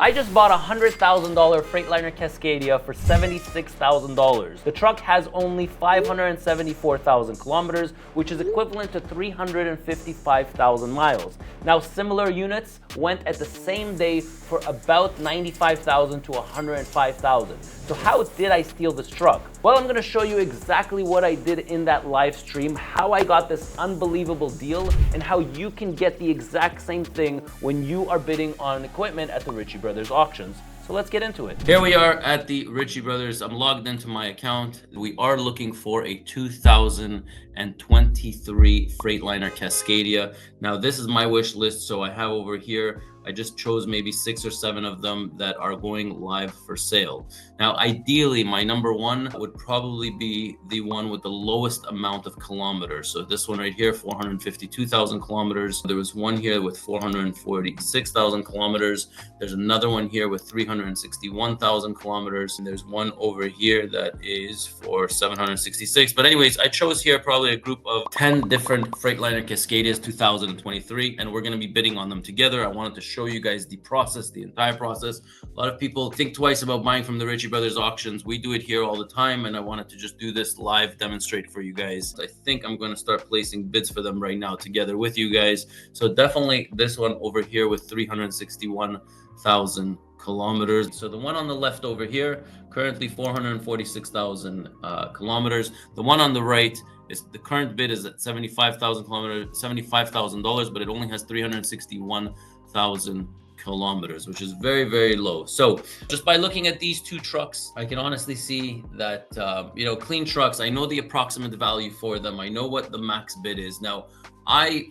I just bought a $100,000 Freightliner Cascadia for $76,000. The truck has only 574,000 kilometers, which is equivalent to 355,000 miles. Now, similar units went at the same day for about 95,000 to 105,000. So how did I steal this truck? Well, I'm gonna show you exactly what I did in that live stream, how I got this unbelievable deal, and how you can get the exact same thing when you are bidding on equipment at the Ritchie Bros auctions. So let's get into it. Here we are at the Ritchie Bros. I'm logged into my account. We are looking for a 2023 Freightliner Cascadia. Now this is my wish list, so I have over here, I just chose maybe 6 or 7 of them that are going live for sale. Now, ideally, my number one would probably be the one with the lowest amount of kilometers. So this one right here, 452,000 kilometers. There was one here with 446,000 kilometers. There's another one here with 361,000 kilometers. And there's one over here that is for 766. But anyways, I chose here probably a group of 10 different Freightliner Cascadias 2023, and we're going to be bidding on them together. I wanted to show you guys the process, the entire process. A lot of people think twice about buying from the Ritchie Bros auctions. We do it here all the time, and I wanted to just do this live demonstrate for you guys. I think I'm going to start placing bids for them right now together with you guys. So definitely this one over here with 361,000 kilometers. So the one on the left over here, currently 446,000 kilometers. The one on the right is the current bid is at 75,000 kilometers, $75,000, but it only has 361,000 kilometers, which is very, very low. So just by looking at these two trucks, I can honestly see that, clean trucks, I know the approximate value for them. I know what the max bid is. Now, I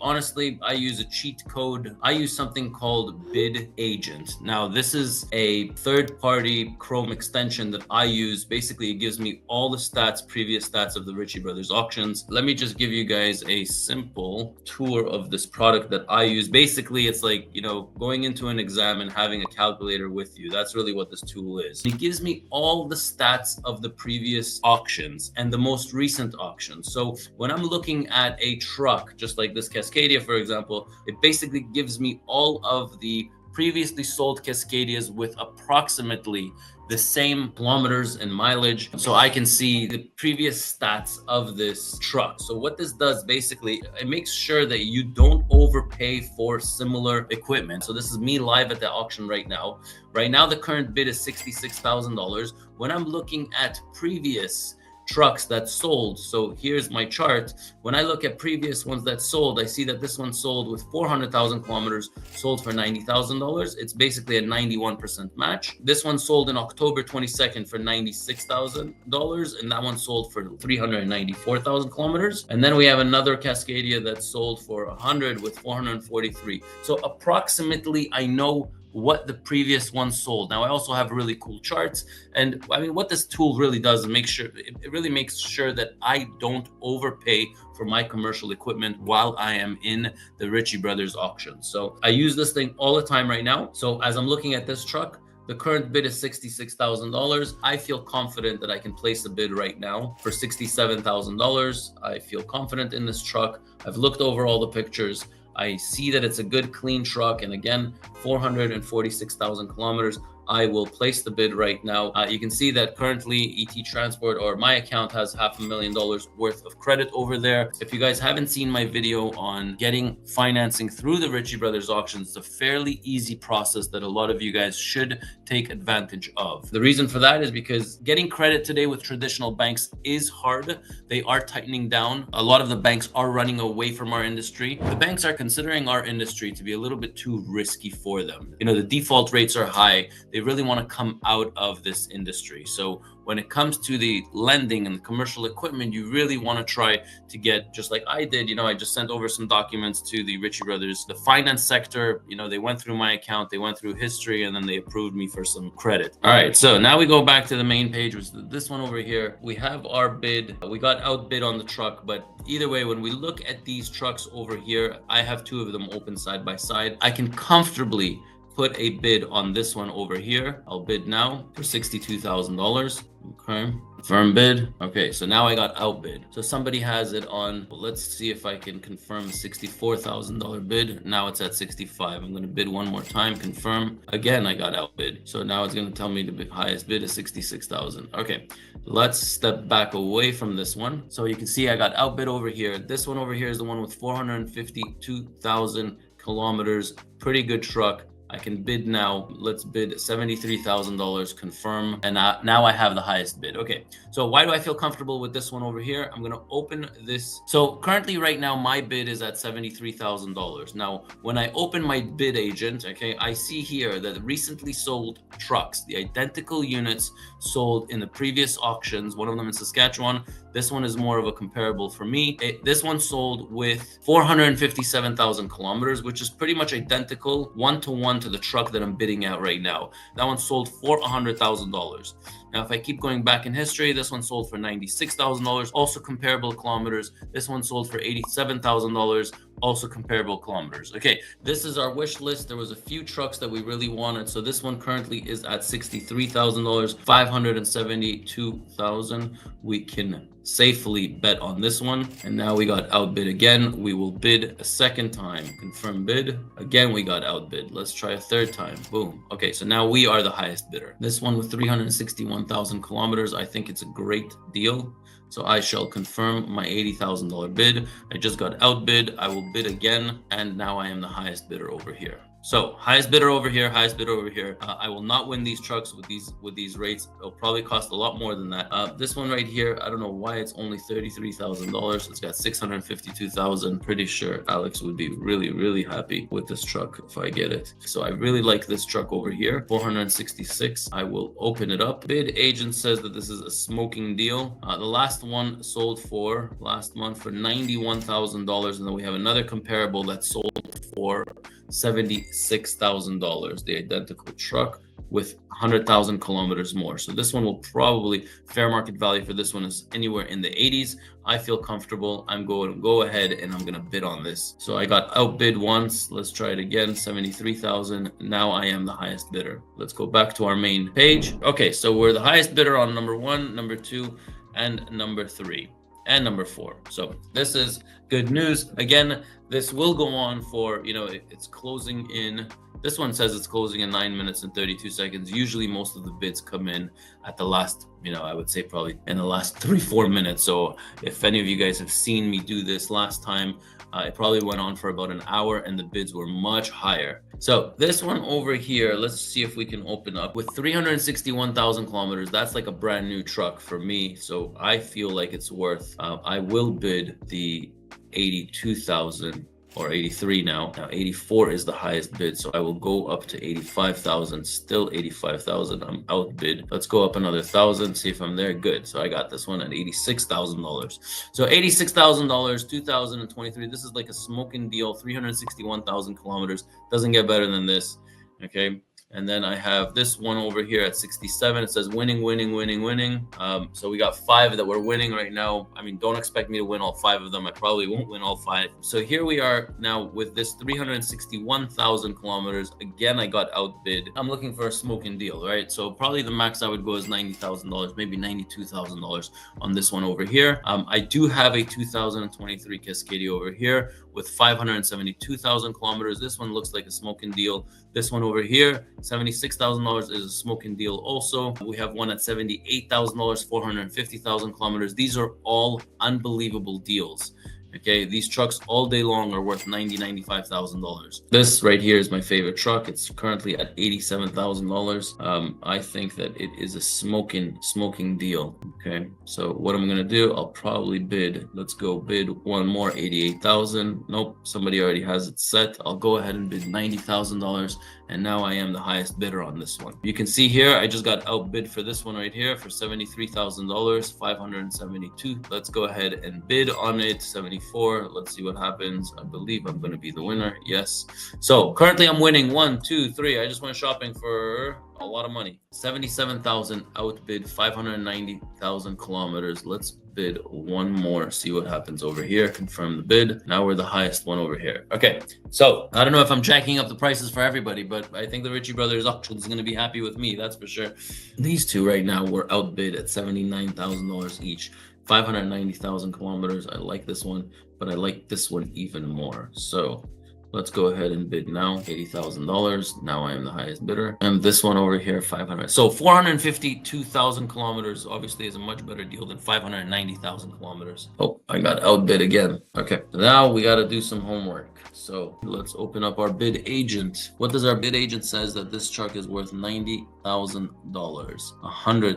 use a cheat code. I use something called BidAgent. Now, this is a third-party Chrome extension that I use. Basically, it gives me all the previous stats of the Ritchie Bros auctions. Let me just give you guys a simple tour of this product that I use. Basically, it's like, going into an exam and having a calculator with you. That's really what this tool is. It gives me all the stats of the previous auctions and the most recent auctions. So when I'm looking at a truck, just like this Cascadia, for example, it basically gives me all of the previously sold Cascadias with approximately the same kilometers and mileage, so I can see the previous stats of this truck. So what this does, basically, it makes sure that you don't overpay for similar equipment. So this is me live at the auction right now. Right now, the current bid is $66,000. When I'm looking at previous trucks that sold, so here's my chart. When I look at previous ones that sold, I see that this one sold with 400,000 kilometers, sold for $90,000. It's basically a 91% match. This one sold in October 22nd for $96,000, and that one sold for 394,000 kilometers. And then we have another Cascadia that sold for 100 with 443. So approximately, I know what the previous one sold. Now, I also have really cool charts, and I mean, what this tool really does is it really makes sure that I don't overpay for my commercial equipment while I am in the Ritchie Bros auction. So I use this thing all the time right now. So as I'm looking at this truck, the current bid is $66,000. I feel confident that I can place a bid right now for $67,000. I feel confident in this truck. I've looked over all the pictures. I see that it's a good, clean truck. And again, 446,000 kilometers. I will place the bid right now. You can see that currently ET Transport, or my account, has $500,000 worth of credit over there. If you guys haven't seen my video on getting financing through the Ritchie Bros auctions, it's a fairly easy process that a lot of you guys should take advantage of. The reason for that is because getting credit today with traditional banks is hard. They are tightening down. A lot of the banks are running away from our industry. The banks are considering our industry to be a little bit too risky for them. The default rates are high. They really want to come out of this industry. So when it comes to the lending and the commercial equipment, you really want to try to get, just like I did, I just sent over some documents to the Ritchie Bros, the finance sector. They went through my account, they went through history, and then they approved me for some credit. All right, so now we go back to the main page, which is this one over here. We have our bid. We got outbid on the truck, but either way, when we look at these trucks over here, I have 2 of them open side by side. I can comfortably put a bid on this one over here. I'll bid now for $62,000. Okay, confirm bid. Okay, so now I got outbid. So somebody has it on, let's see if I can confirm a $64,000 bid. Now it's at 65. I'm gonna bid one more time, confirm. Again, I got outbid. So now it's gonna tell me the highest bid is 66,000. Okay, let's step back away from this one. So you can see I got outbid over here. This one over here is the one with 452,000 kilometers. Pretty good truck. I can bid now. Let's bid $73,000, confirm. And now I have the highest bid. Okay, so why do I feel comfortable with this one over here? I'm gonna open this. So currently right now, my bid is at $73,000. Now, when I open my BidAgent, okay, I see here that recently sold trucks, the identical units sold in the previous auctions, one of them in Saskatchewan. This one is more of a comparable for me. This one sold with 457,000 kilometers, which is pretty much identical one-to-one to the truck that I'm bidding at right now. That one sold for $100,000. Now, if I keep going back in history, this one sold for $96,000, also comparable kilometers. This one sold for $87,000, also comparable kilometers. Okay, this is our wish list. There was a few trucks that we really wanted. So this one currently is at $63,000, $572,000. We can safely bet on this one. And now we got outbid again. We will bid a second time. Confirm bid. Again, we got outbid. Let's try a third time. Boom. Okay, so now we are the highest bidder. This one with 361,000 kilometers. I think it's a great deal. So I shall confirm my $80,000 bid. I just got outbid. I will bid again. And now I am the highest bidder over here. So highest bidder over here, highest bidder over here. I will not win these trucks with these rates. It'll probably cost a lot more than that. This one right here, I don't know why it's only $33,000. It's got 652,000. Pretty sure Alex would be really, really happy with this truck if I get it. So I really like this truck over here, 466. I will open it up. BidAgent says that this is a smoking deal. The last one sold for last month for $91,000, and then we have another comparable that sold for $76,000, the identical truck with 100,000 kilometers more. So this one will probably, fair market value for this one is anywhere in the 80s. I feel comfortable. I'm going to go ahead and I'm going to bid on this. So I got outbid once. Let's try it again. 73,000. Now I am the highest bidder. Let's go back to our main page. Okay, so we're the highest bidder on number 1, number 2, and number 3. And number 4. So this is good news. Again, this will go on for, it's closing in. This one says it's closing in 9 minutes and 32 seconds. Usually most of the bids come in at the last, I would say probably in the last 3-4 minutes. So if any of you guys have seen me do this last time, it probably went on for about an hour and the bids were much higher. So this one over here, let's see if we can open up with 361,000 kilometers. That's like a brand new truck for me. So I feel like it's worth, I will bid the 82,000 or 83 now. Now 84 is the highest bid. So I will go up to 85,000, still 85,000. I'm outbid. Let's go up another 1,000, see if I'm there. Good. So I got this one at $86,000. So $86,000, 2023. This is like a smoking deal, 361,000 kilometers. Doesn't get better than this. Okay. And then I have this one over here at 67. It says winning, winning, winning, winning. So we got 5 that we're winning right now. I mean, don't expect me to win all 5 of them. I probably won't win all 5. So here we are now with this 361,000 kilometers. Again, I got outbid. I'm looking for a smoking deal, right? So probably the max I would go is $90,000, maybe $92,000 on this one over here. I do have a 2023 Cascadia over here with 572,000 kilometers. This one looks like a smoking deal. This one over here, $76,000 is a smoking deal also. We have one at $78,000, 450,000 kilometers. These are all unbelievable deals. Okay, these trucks all day long are worth $95,000. This right here is my favorite truck. It's currently at $87,000. I think that it is a smoking deal. Okay, so what I'm gonna do, I'll probably bid. Let's go bid one more, 88,000. Nope, somebody already has it set. I'll go ahead and bid $90,000, and now I am the highest bidder on this one. You can see here, I just got outbid for this one right here for $73,000, 572. Let's go ahead and bid on it. 74. Let's see what happens. I believe I'm going to be the winner. Yes. So currently I'm winning 1, 2, 3. I just went shopping for a lot of money. 77,000 outbid, 590,000 kilometers. Let's bid one more, see what happens over here. Confirm the bid. Now we're the highest one over here. Okay, so I don't know if I'm jacking up the prices for everybody, but I think the Ritchie Brothers auction is going to be happy with me, that's for sure. These two right now were outbid at $79,000 each. 590,000 kilometers. I like this one, but I like this one even more. So let's go ahead and bid now. $80,000. Now I am the highest bidder. And this one over here, 500. So 452,000 kilometers obviously is a much better deal than 590,000 kilometers. Oh, I got outbid again. Okay, now we got to do some homework. So let's open up our BidAgent. What does our BidAgent says? That this truck is worth $90,000, $100,000,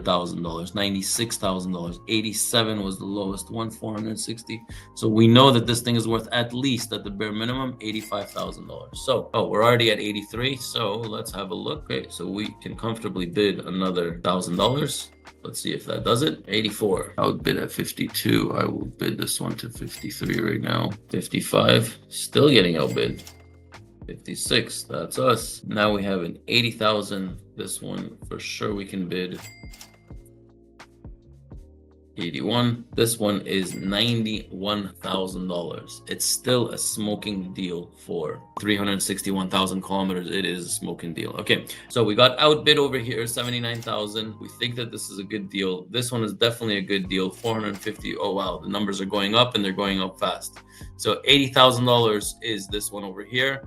$96,000, 87 was the lowest one, 460. So we know that this thing is worth at least, at the bare minimum, $85,000. So, oh, we're already at 83. So let's have a look. Okay, so we can comfortably bid another $1,000. Let's see if that does it. 84. I would bid at 52. I will bid this one to 53 right now. 55. Still getting outbid. 56. That's us. Now we have an 80,000. This one for sure we can bid. 81. This one is $91,000. It's still a smoking deal for 361,000 kilometers. It is a smoking deal. Okay, so we got outbid over here, 79,000. We think that this is a good deal. This one is definitely a good deal, 450. Oh wow, the numbers are going up and they're going up fast. So $80,000 is this one over here.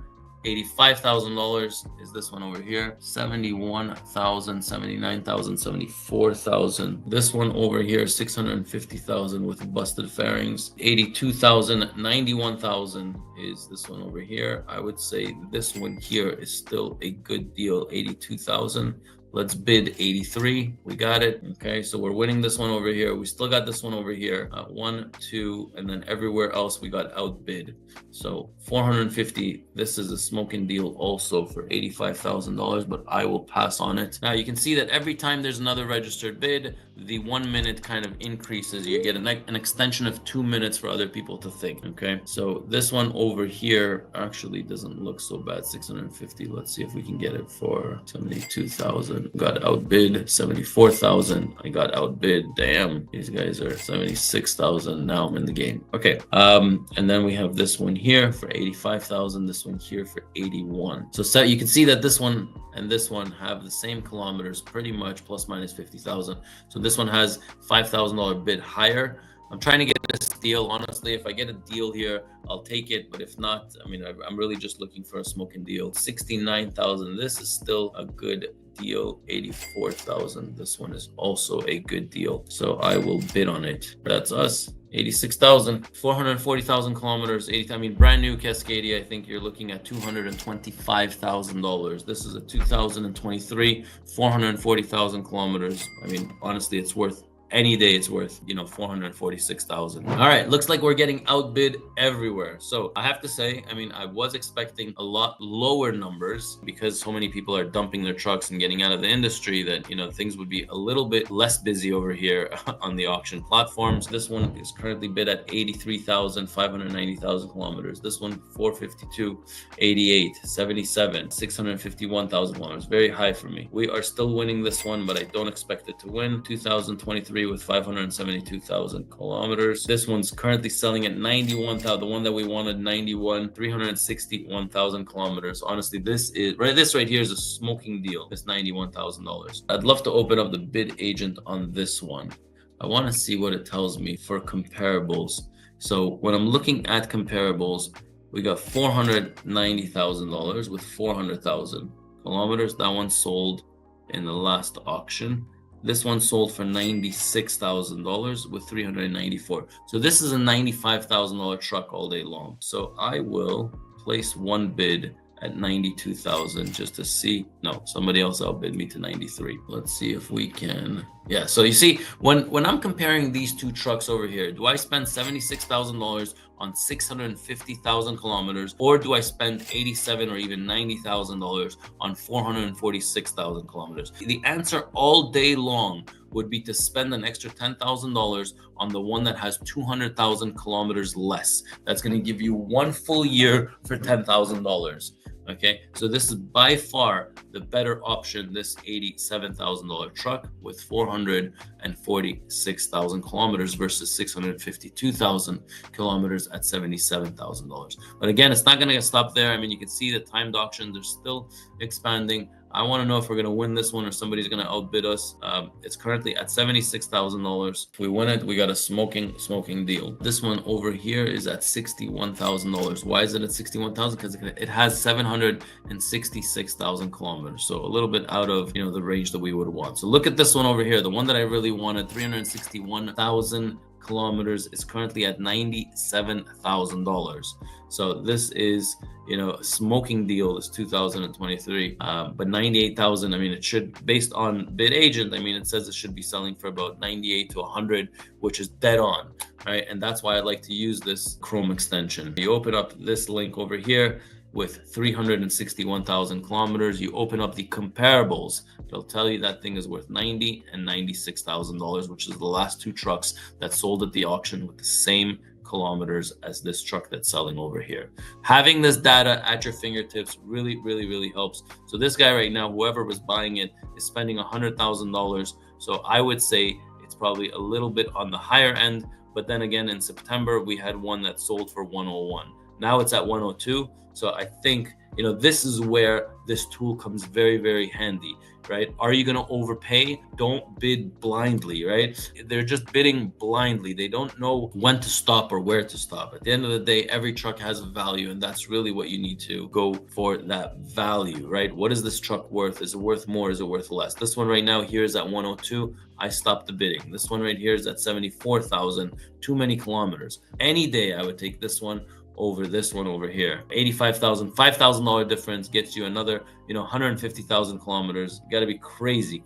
$85,000 is this one over here. 71,000, 79,000, 74,000. This one over here, 650,000 with busted fairings. 82,000, 91,000 is this one over here. I would say this one here is still a good deal, 82,000. Let's bid 83. We got it. Okay, so we're winning this one over here. We still got this one over here. 1, 2, and then everywhere else we got outbid. So 450. This is a smoking deal also for $85,000, but I will pass on it. Now you can see that every time there's another registered bid, the 1 minute kind of increases. You get an extension of 2 minutes for other people to think. Okay, so this one over here actually doesn't look so bad. 650. Let's see if we can get it for 72,000. Got outbid. 74,000. I got outbid. Damn, these guys are 76,000. Now I'm in the game. Okay, and then we have this one here for 85,000. This one here for 81. So you can see that this one and this one have the same kilometers pretty much, plus minus 50,000. So this one has $5,000 bid higher. I'm trying to get this deal. Honestly, if I get a deal here, I'll take it. But if not, I mean, I'm really just looking for a smoking deal. 69,000. This is still a good deal. 84,000. This one is also a good deal. So I will bid on it. That's us. 86,000, 440,000 kilometers, 80. I mean, brand new Cascadia. I think you're looking at $225,000. This is a 2023, 440,000 kilometers. I mean, honestly, it's worth any day. It's worth, 446,000. All right, looks like we're getting outbid everywhere. So I have to say, I mean, I was expecting a lot lower numbers because so many people are dumping their trucks and getting out of the industry that, things would be a little bit less busy over here on the auction platforms. This one is currently bid at 83,000, 590,000 kilometers. This one, 452, 88, 77, 651,000 kilometers. Very high for me. We are still winning this one, but I don't expect it to win. 2023 with 572,000 kilometers. This one's currently selling at 91,000. The one that we wanted, 91, 361,000 kilometers. Honestly, this right here is a smoking deal. It's $91,000. I'd love to open up the BidAgent on this one. I want to see what it tells me for comparables. So when I'm looking at comparables, we got $490,000 with 400,000 kilometers. That one sold in the last auction. This one sold for $96,000 with 394. So this is a $95,000 truck all day long. So I will place one bid at 92,000 just to see. No, somebody else outbid me to 93. Let's see if we can. Yeah, so you see, when I'm comparing these two trucks over here, do I spend $76,000 on 650,000 kilometers, or do I spend $87,000 or even $90,000 on 446,000 kilometers? The answer all day long would be to spend an extra $10,000 on the one that has 200,000 kilometers less. That's going to give you one full year for $10,000. Okay, so this is by far the better option, this $87,000 truck with 446,000 kilometers versus 652,000 kilometers at $77,000. But again, it's not going to stop there. I mean, you can see the timed auctions are still expanding. I want to know if we're going to win this one or somebody's going to outbid us. It's currently at $76,000. If we win it, we got a smoking deal. This one over here is at $61,000. Why is it at 61,000? Because it has 766,000 kilometers. So a little bit out of, the range that we would want. So look at this one over here. The one that I really wanted, 361,000 kilometers, is currently at $97,000. So this is, a smoking deal. This 2023, but 98,000. I mean, it should, based on BidAgent, I mean, it says it should be selling for about 98 to 100, which is dead on, right? And that's why I like to use this Chrome extension. You open up this link over here with 361,000 kilometers. You open up the comparables. It'll tell you that thing is worth $90,000 and $96,000, which is the last two trucks that sold at the auction with the same kilometers as this truck that's selling over here. Having this data at your fingertips really, really, really helps. So this guy right now, whoever was buying it, is spending $100,000. So I would say it's probably a little bit on the higher end. But then again, in September, we had one that sold for 101. Now it's at 102. So I think, this is where this tool comes very, very handy, right? Are you going to overpay? Don't bid blindly, right? They're just bidding blindly. They don't know when to stop or where to stop. At the end of the day, every truck has a value, and that's really what you need to go for, that value, right? What is this truck worth? Is it worth more? Is it worth less? This one right now here is at 102. I stopped the bidding. This one right here is at 74,000. Too many kilometers. Any day I would take this one over this one over here. 85,000, $5,000 difference gets you another, 150,000 kilometers. You got to be crazy.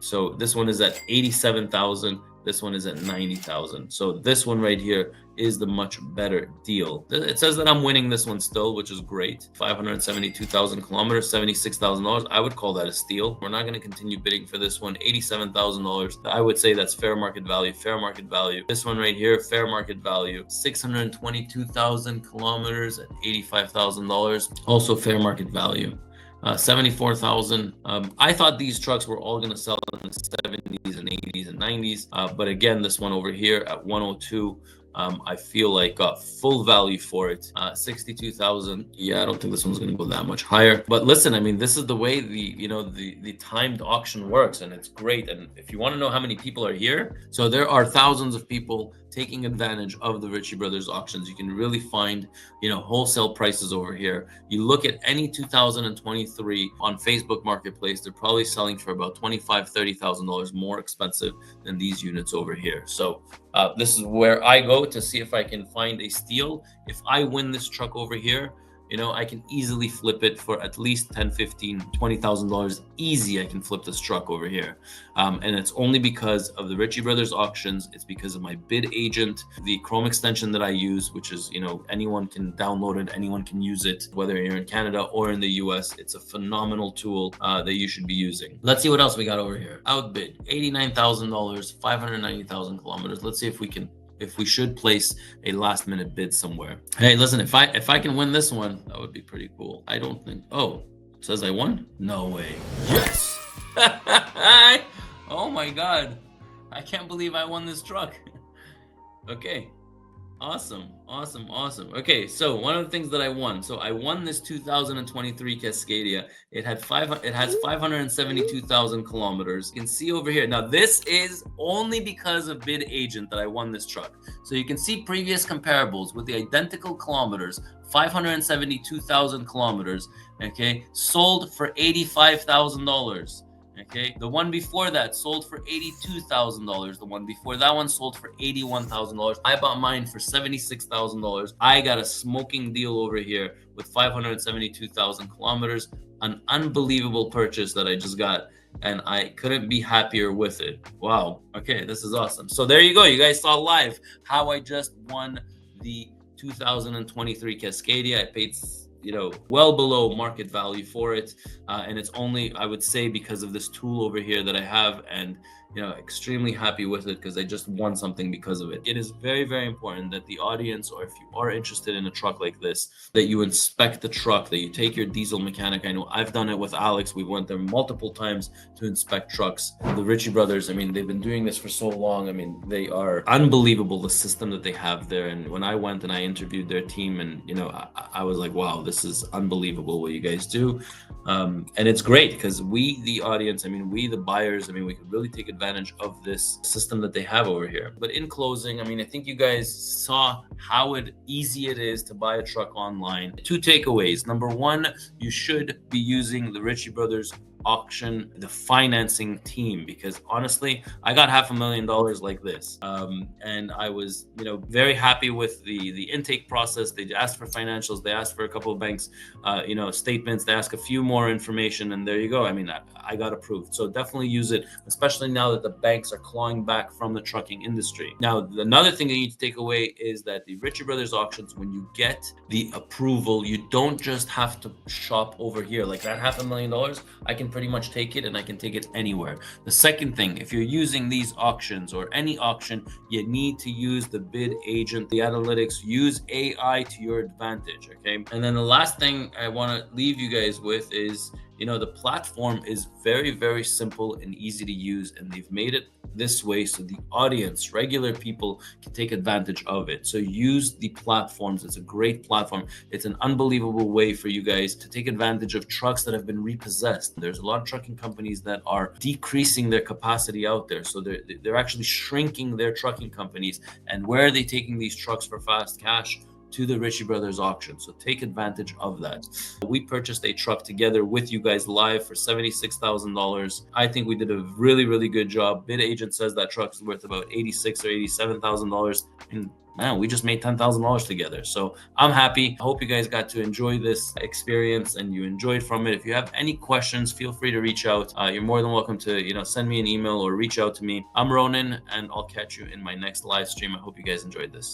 So this one is at 87,000. This one is at 90,000. So this one right here is the much better deal. It says that I'm winning this one still, which is great. 572,000 kilometers, $76,000. I would call that a steal. We're not going to continue bidding for this one. $87,000. I would say that's fair market value. This one right here, fair market value. 622,000 kilometers at $85,000. Also fair market value. 74,000. I thought these trucks were all going to sell in the 70s and 80s and 90s. But again, this one over here at 102, I feel like got full value for it. 62,000. Yeah, I don't think this one's going to go that much higher. But listen, I mean, this is the way the timed auction works, and it's great. And if you want to know how many people are here, so there are thousands of people taking advantage of the Ritchie Brothers auctions. You can really find, wholesale prices over here. You look at any 2023 on Facebook Marketplace, they're probably selling for about $25,000, $30,000 more expensive than these units over here. So this is where I go to see if I can find a steal. If I win this truck over here, I can easily flip it for at least $10,000, $15,000, $20,000 easy. I can flip this truck over here. And it's only because of the Ritchie Brothers auctions. It's because of my BidAgent, the Chrome extension that I use, which is, anyone can download it. Anyone can use it, whether you're in Canada or in the US. It's a phenomenal tool that you should be using. Let's see what else we got over here. Outbid, $89,000, 590,000 kilometers. Let's see if we should place a last minute bid somewhere. Hey, listen, if I can win this one, that would be pretty cool. I don't think, it says I won? No way. Yes. Oh my God. I can't believe I won this truck. Okay. Awesome. Okay, so one of the things that I won. So I won this 2023 Cascadia. It has 572,000 kilometers. You can see over here. Now this is only because of BidAgent that I won this truck. So you can see previous comparables with the identical kilometers, 572,000 kilometers, okay, sold for $85,000. Okay, the one before that sold for $82,000. The one before that one sold for $81,000. I bought mine for $76,000. I got a smoking deal over here with 572,000 kilometers. An unbelievable purchase that I just got, and I couldn't be happier with it. Wow. Okay, this is awesome. So there you go. You guys saw live how I just won the 2023 Cascadia. I paid well below market value for it. And it's only, I would say, because of this tool over here that I have, and extremely happy with it because I just won something because of it. It is very, very important that the audience, or if you are interested in a truck like this, that you inspect the truck, that you take your diesel mechanic. I know I've done it with Alex. We went there multiple times to inspect trucks. The Ritchie brothers, I mean, they've been doing this for so long. I mean, they are unbelievable, the system that they have there. And when I went and I interviewed their team, and I was like, wow, this is unbelievable what you guys do. And it's great because we, the audience, I mean, we, the buyers, I mean, we could really take advantage of this system that they have over here. But in closing, I mean, I think you guys saw how easy it is to buy a truck online. 2 takeaways. Number 1, you should be using the Ritchie Brothers auction, the financing team, because honestly, I got $500,000 like this, and I was very happy with the intake process. They asked for financials, they asked for a couple of banks statements, they asked a few more information, and there you go. I mean, I got approved. So definitely use it, especially now that the banks are clawing back from the trucking industry. Now, another thing you need to take away is that the Ritchie Brothers auctions, when you get the approval, you don't just have to shop over here. Like that $500,000, I can pretty much take it, and I can take it anywhere. The second thing, if you're using these auctions or any auction, you need to use the BidAgent, the analytics, use AI to your advantage, okay? And then the last thing I want to leave you guys with is, the platform is very, very simple and easy to use, and they've made it this way so the audience, regular people, can take advantage of it. So use the platforms. It's a great platform. It's an unbelievable way for you guys to take advantage of trucks that have been repossessed. There's a lot of trucking companies that are decreasing their capacity out there. So they're actually shrinking their trucking companies. And where are they taking these trucks for fast cash? To the Ritchie Brothers auction. So take advantage of that. We purchased a truck together with you guys live for $76,000. I think we did a really, really good job. BidAgent says that truck is worth about $86,000 or $87,000. And man, we just made $10,000 together. So I'm happy. I hope you guys got to enjoy this experience and you enjoyed from it. If you have any questions, feel free to reach out. You're more than welcome to, send me an email or reach out to me. I'm Ronan, and I'll catch you in my next live stream. I hope you guys enjoyed this.